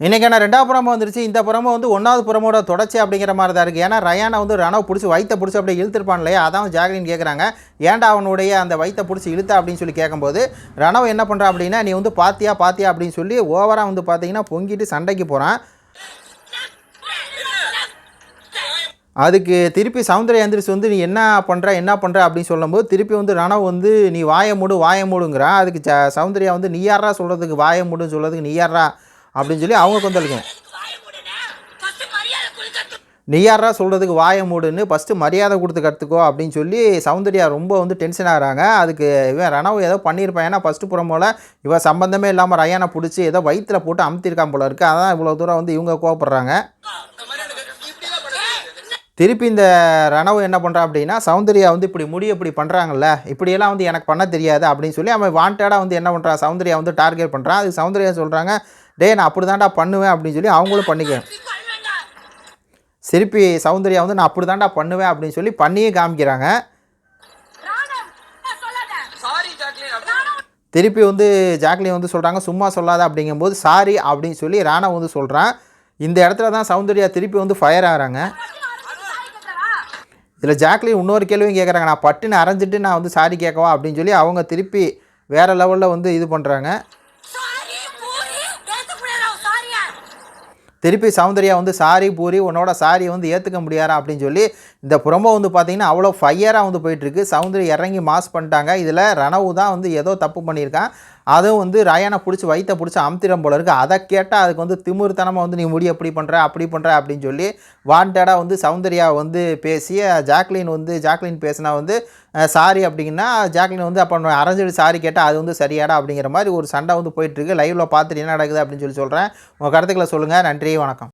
இன்றைக்கான 2வது புறமோ வந்துருச்சு. இந்த புறமோ வந்து 1வது புறமோட தொடர்ச்சி அப்படிங்கிற மாதிரி தான் இருக்குது. ஏன்னா ரயானை வந்து ரணவ் பிடிச்சி வயிற்ற பிடிச்சி அப்படியே இழுத்துருப்பான் இல்லையா, அதான் ஜாக்லின் கேட்குறாங்க. ஏன்டா அவனுடைய அந்த வயிற்ற பிடிச்சி இழுத்தா அப்படின்னு சொல்லி கேட்கும்போது ரணவ் என்ன பண்ணுறான் அப்படின்னா, நீ வந்து பாத்தியா அப்படின்னு சொல்லி ஓவராக வந்து பார்த்தீங்கன்னா பொங்கிட்டு சண்டைக்கு போகிறான். அதுக்கு திருப்பி சௌந்தர்யா எந்திரிச்சு வந்து நீ என்ன பண்ணுற அப்படின்னு சொல்லும்போது திருப்பி வந்து ரணவ் வந்து நீ வாய மூடுங்கிறான். அதுக்கு சௌந்தர்யா வந்து நீ யாரா சொல்கிறதுக்கு வாய மூடுன்னு சொல்கிறதுக்கு நீ யாரா அப்படின்னு சொல்லி அவங்க கொந்தளிங்க. நீ யாரா சொல்கிறதுக்கு வாய மூடுன்னு ஃபஸ்ட்டு மரியாதை கொடுத்து கற்றுக்கோ அப்படின்னு சொல்லி சௌந்தர்யா ரொம்ப வந்து டென்ஷன் ஆகிறாங்க. அதுக்கு இவன் ரணவ் ஏதோ பண்ணியிருப்பான். ஏன்னா ஃபஸ்ட்டு புறம் போல் இவன் சம்மந்தமே இல்லாமல் ரயானை பிடிச்சி ஏதோ வயிற்றில் போட்டு அமுத்திருக்கான் போல இருக்குது. அதான் இவ்வளோ தூரம் வந்து இவங்க கோவப்படுறாங்க. திருப்பி இந்த ரணவ் என்ன பண்ணுறான் அப்படின்னா, சௌந்தர்யா வந்து இப்படி பண்ணுறாங்கல்ல, இப்படியெல்லாம் வந்து எனக்கு பண்ண தெரியாது அப்படின்னு சொல்லி அவன் வாண்டடாக வந்து என்ன பண்ணுறான், சௌந்தர்யா வந்து டார்கெட் பண்ணுறான். அதுக்கு சௌந்தர்யா சொல்கிறாங்க, டேய் நான் அப்படி தான்டா பண்ணுவேன் அப்படின்னு சொல்லி அவங்களும் பண்ணிக்க. திருப்பி சௌந்தர்யா வந்து நான் அப்படி தான்டா பண்ணுவேன் அப்படின்னு சொல்லி பண்ணியே காமிக்கிறாங்க. திருப்பி வந்து ஜாக்லின் வந்து சொல்கிறாங்க சும்மா சொல்லாத அப்படிங்கும்போது சாரி அப்படின்னு சொல்லி ராணவ் வந்து சொல்கிறான். இந்த இடத்துல தான் சௌந்தர்யா திருப்பி வந்து ஃபயர் ஆகிறாங்க. இதில் ஜாக்லின் இன்னொரு கேள்வியும் கேட்குறாங்க, நான் பட்டுன்னு அரைஞ்சிட்டு நான் வந்து சாரி கேட்கவா அப்படின்னு சொல்லி அவங்க திருப்பி வேறு லெவலில் வந்து இது பண்ணுறாங்க. திருப்பி சௌந்தர்யா வந்து சாரி பூரி உன்னோட சாரியை வந்து ஏற்றுக்க முடியாரா அப்படின்னு சொல்லி இந்த ப்ரோமோ வந்து பார்த்திங்கன்னா அவ்வளோ ஃபயராக வந்து போயிட்டுருக்கு. சௌந்தர்யா இறங்கி மாஸ் பண்ணிட்டாங்க. இதில் ரணவு தான் வந்து ஏதோ தப்பு பண்ணியிருக்கான். அதுவும் வந்து ரயானை பிடிச்சி வயிற்ற பிடிச்சி அமுத்திரம் போல இருக்குது. அதை கேட்டால் அதுக்கு வந்து திமிர்த்தனமாக வந்து நீ முடி அப்படி பண்ணுற அப்படின்னு சொல்லி வாண்டடாக வந்து சௌந்தர்யா வந்து பேசி ஜாக்லின் பேசினா வந்து சாரி அப்படிங்கன்னா ஜாக்லின் வந்து அப்போ அரைஞ்சிட்டு சாரி கேட்டால் அது வந்து சரியாடா அப்படிங்கிற மாதிரி ஒரு சண்டை வந்து போயிட்டுருக்கு. லைவில் பார்த்துட்டு என்ன நடக்குது அப்படின்னு சொல்லி சொல்கிறேன். உங்கள் கருத்துக்களை சொல்லுங்கள். நன்றி, வணக்கம்.